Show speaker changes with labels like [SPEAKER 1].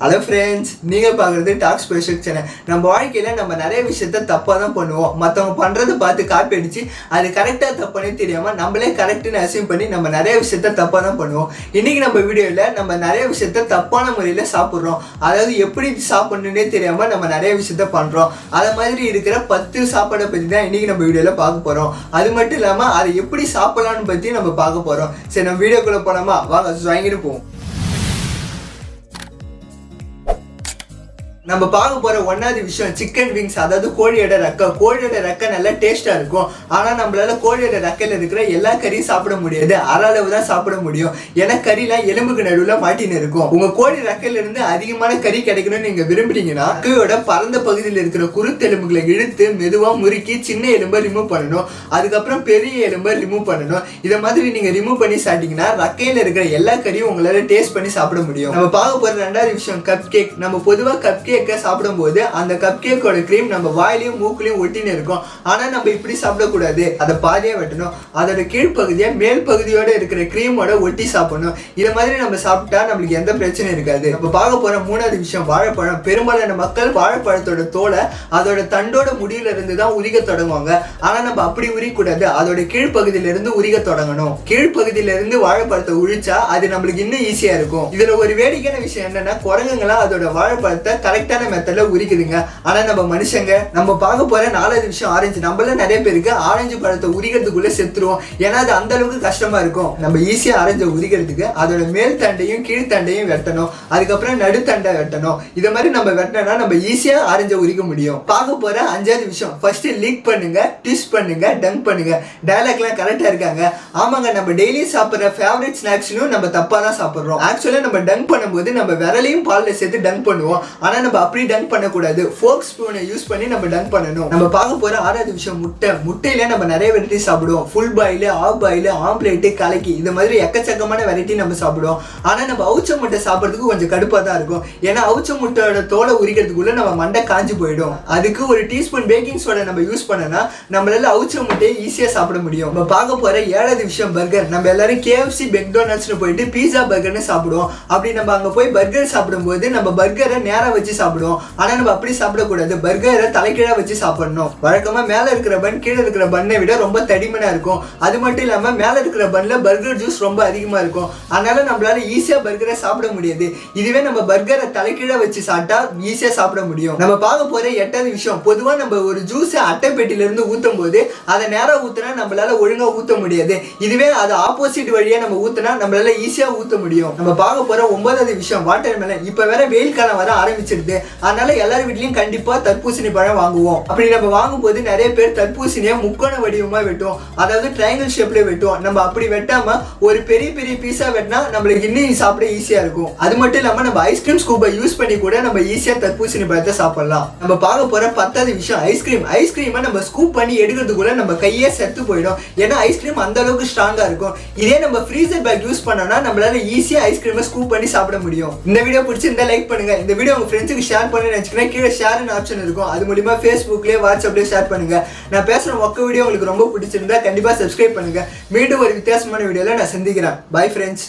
[SPEAKER 1] Hello friends, நீங்கள் பார்க்குறது TalksByAshok channel. நம்ம வாழ்க்கையில் நம்ம நிறைய விஷயத்த தப்பாக தான் பண்ணுவோம். மற்றவங்க பண்ணுறதை பார்த்து காப்பி அடித்து அது கரெக்டாக தப்புன்னு தெரியாமல் நம்மளே கரெக்டுன்னு அசியூம் பண்ணி நம்ம நிறைய விஷயத்த தப்பாக தான் பண்ணுவோம். இன்றைக்கி நம்ம வீடியோவில் நம்ம நிறைய விஷயத்த தப்பான முறையில் சாப்பிட்றோம். அதாவது எப்படி சாப்பிட்ணுன்னே தெரியாமல் நம்ம நிறைய விஷயத்த பண்ணுறோம். அது மாதிரி இருக்கிற 10 சாப்பாடை பற்றி தான் இன்றைக்கி நம்ம வீடியோவில் பார்க்க போகிறோம். அது மட்டும் இல்லாமல் அதை எப்படி சாப்பிட்லான்னு பற்றி நம்ம பார்க்க போகிறோம். சரி, நம்ம வீடியோக்குள்ளே போனோமா? வாங்க வாங்கிட்டு போவோம். நம்ம பார்க்க போகிற ஒன்றாவது விஷயம் சிக்கன் விங்ஸ். அதாவது கோழியோட ரெக்கை. கோழியோட ரெக்கை நல்லா டேஸ்ட்டாக இருக்கும். ஆனால் நம்மளால கோழியோட ரெக்கையில் இருக்கிற எல்லா கறியும் சாப்பிட முடியாது. அளவு தான் சாப்பிட முடியும். ஏன்னா கறிலாம் எலும்புக்கு நடுவில் மாட்டின்னு இருக்கும். உங்கள் கோழி ரெக்கையிலிருந்து அதிகமான கறி கிடைக்கணும்னு நீங்கள் விரும்புறீங்கன்னா ரெக்கையோட பரந்த பகுதியில் இருக்கிற குருத்தெலும்புகளை இழுத்து மெதுவாக முறுக்கி சின்ன எலும்பை ரிமூவ் பண்ணணும். அதுக்கப்புறம் பெரிய எலும்பை ரிமூவ் பண்ணணும். இதை மாதிரி நீங்கள் ரிமூவ் பண்ணி சாப்பிட்டீங்கன்னா ரெக்கையில் இருக்கிற எல்லா கறியும் உங்களால் டேஸ்ட் பண்ணி சாப்பிட முடியும். நம்ம பார்க்க போகிற ரெண்டாவது விஷயம் கப் கேக். நம்ம பொதுவாக கப் கேக் சாப்பிடும்போது அந்த கப் கேக்கோட கிரீம் நம்ம வாயிலையும் மூக்குலையும் ஒட்டின்னு இருக்கும். ஆனா நம்ம இப்படி சாப்பிடக்கூடாது. அதை பாதியா வெட்டணும். அதோட கீழ்ப்பகுதியை மேல் பகுதியோட இருக்கிற கிரீமோட ஒட்டி சாப்பிடணும். இதை மாதிரி நம்ம சாப்பிட்டா நம்மளுக்கு எந்த பிரச்சனையும் இருக்காது. நம்ம பார்க்க போற மூணாவது விஷயம் வாழைப்பழம். பெரும்பாலான மக்கள் வாழைப்பழத்தோட தோலை அதோட தண்டோட முடியில இருந்து தான் உரிக்க தொடங்குவாங்க. ஆனா நம்ம அப்படி உரிக்கூடாது. அதோட கீழ்ப்பகுதியில இருந்து உரிக்க தொடங்கணும். கீழ்ப்பகுதியில இருந்து வாழைப்பழத்தை உரிச்சா அது நம்மளுக்கு இன்னும் ஈஸியா இருக்கும். இதுல ஒரு வேடிக்கையான விஷயம் என்னன்னா, குரங்குங்களா அதோட வாழைப்பழத்தை கரெக்டான மெத்தட்ல உரிக்குதுங்க. ஆனா நம்ம மனுஷங்க நம்ம பார்க்க போற நாலாவது விஷயம் ஆரஞ்சு. நம்மள நிறைய பேருக்கு ஆரஞ்சு பழத்தை உரிக்கிறதுக்குள்ள செத்துருவோம். ஏன்னா அது அந்த அளவுக்கு கஷ்டமா இருக்கும். நம்ம ஈஸியா ஆரஞ்சை உரிக்கிறதுக்கு அதோட மேல் தண்டையும் கீழ்த்தண்டையும் வெட்டணும். அதுக்கப்புறம் நடுத்தண்டை வெட்டணும். இதை மாதிரி நம்ம வெட்டினா நம்ம ஈஸியா ஆரஞ்சை உரிக்க முடியும். பார்க்க போற அஞ்சாவது விஷயம் ஃபர்ஸ்ட் லீக் பண்ணுங்க, ட்விஸ்ட் பண்ணுங்க, டங்க் பண்ணுங்க. டயலாக்லாம் கரெக்டா இருக்காங்க. ஆமாங்க, நம்ம டெய்லி சாப்பிட்ற ஃபேவரட் ஸ்நாக்ஸ்லையும் நம்ம தப்பா தான் சாப்பிட்றோம். ஆக்சுவலா நம்ம டங்க் பண்ணும்போது நம்ம விரலையும் பால்ல சேர்த்து டங்க் பண்ணுவோம். ஆனா நம்ம அப்படி டங்க் பண்ணக்கூடாது. ஃபோர்க் ஸ்பூனை யூஸ் பண்ணி நம்ம டங்க் பண்ணணும். நம்ம பார்க்க போற ஆறாவது விஷயம் முட்டை. முட்டையில நம்ம நிறைய வெரைட்டி சாப்பிடுவோம். Full boil, half boil, omelette, கலக்கி, இது மாதிரி எக்கச்சக்கமான வெரைட்டி நம்ம சாப்பிடுவோம். ஆனா நம்ம அவுச்ச முட்டை சாப்பிட்றதுக்கு கொஞ்சம் கடுப்பா தான் இருக்கும். ஏன்னா அவுச்ச முட்டையோட தோலை உரிக்கிறதுக்குள்ள நம்ம மண்டை காஞ்சி போயிடும். அதுக்கு ஒரு டீஸ்பூன் பேக்கிங் சோடா நம்ம யூஸ் பண்ணனா நம்மளால அவுச்ச முட்டையை ஈஸியா சாப்பிட முடியும். நம்ம பார்க்க போற ஏழாவது விஷயம் பர்கர். நம்ம எல்லாரும் KFC, மெக்டொனால்ட்ஸ்னு போயிட்டு பீஸா பர்கர்னு சாப்பிடுவோம். அப்படி நம்ம அங்க போய் பர்கர் சாப்பிடும்போது நம்ம பர்கரை நேரா வச்சு சாப்பிடுவோம். ஆனா நம்ம அப்படி சாப்பிடக்கூடாது. பர்கரை தலைகீழா வச்சு சாப்பிடணும். வழக்கமா மேல இருக்கிற பன் கீழே இருக்கிற பண்ணை விட ரொம்ப தடிமனா இருக்கும். அது மட்டும் இல்லாம மேல இருக்கிற பன்ல பர்கர் ஜூஸ் ரொம்ப அதிகமா இருக்கும். அதனால நம்மளால ஈஸியா பர்கரை சாப்பிட முடியாது. இதுவே நம்ம பர்கரை தலைகீழா வச்சு சாப்பிட்டா ஈஸியா சாப்பிட முடியும். நம்ம பார்க்க போற எட்டாவது விஷயம், பொதுவா நம்ம ஒரு ஜூஸை அட்டை பெட்டில இருந்து ஊத்தும் போது அதை நேரம் ஊத்துனா நம்மளால ஒழுங்கா ஊத்த முடியாது. இதுவே அது ஆப்போசிட் வழியா நம்ம ஊத்துனா நம்மளால ஈஸியா ஊத்த முடியும். நம்ம பார்க்க போற 9வது விஷயம் வாட்டர் மெலன். இப்ப வேற வெயில் காலம் வர ஆரம்பிச்சிருது. அதனால எல்லாரும் வீட்லயும் கண்டிப்பா தர்பூசணி பழம் வாங்குவோம். அப்படி நம்ம வாங்கும்போது நிறைய பேர் தர்பூசணியை முக்கோண வடிவமா வெட்டுவோம். அதாவது ட்ரையாங்கிள் ஷேப்ல வெட்டுவோம். நம்ம அப்படி வெட்டாம ஒரு பெரிய பெரிய பீஸா வெட்டினா நம்மளுக்கு இன்னும் சாப்பிட ஈஸியா இருக்கும். அது மட்டும் இல்லாம நம்ம ஐஸ்கிரீம் ஸ்கூப்பை யூஸ் பண்ணி கூட நம்ம ஈஸியா தர்பூசணி பழத்தை சாப்பிடலாம். நம்ம பார்க்க போற 10வது விஷயம் ஐஸ்கிரீம். ஐஸ்கிரீமை நம்ம ஸ்கூப் பண்ணி எடுக்கிறதுக்குள்ள நம்ம கையே செத்து போயிடும். ஏன்னா ஐஸ்கிரீம் அந்த அளவுக்கு ஸ்ட்ராங்கா இருக்கும். இதே நம்ம ஃப்ரீசர் பேக் யூஸ் பண்ணோம்னா நம்மளால ஈஸியா ஐஸ்கிரீமை ஸ்கூப் பண்ணி சாப்பிட முடியும். இந்த வீடியோ பிடிச்சிருந்தா லைக் பண்ணுங்க. இந்த வீடியோ உங்க ஃப்ரெண்ட்ஸுக்கு ஷேர் பண்ணி நினைச்சுக்கிறேன். கீழே ஷேர்னு ஆப்ஷன் இருக்கும். அது மூலமா ஃபேஸ்புக்லயே வாட்ஸ்அப்லயே ஷேர் பண்ணுங்க. நான் பேசுற மொக்க வீடியோ உங்களுக்கு ரொம்ப பிடிச்சிருந்தா கண்டிப்பா சப்ஸ்கிரைப் பண்ணுங்க. மீண்டும் ஒரு வித்தியாசமான வீடியோல நான் சந்திக்கிறேன். Bye friends.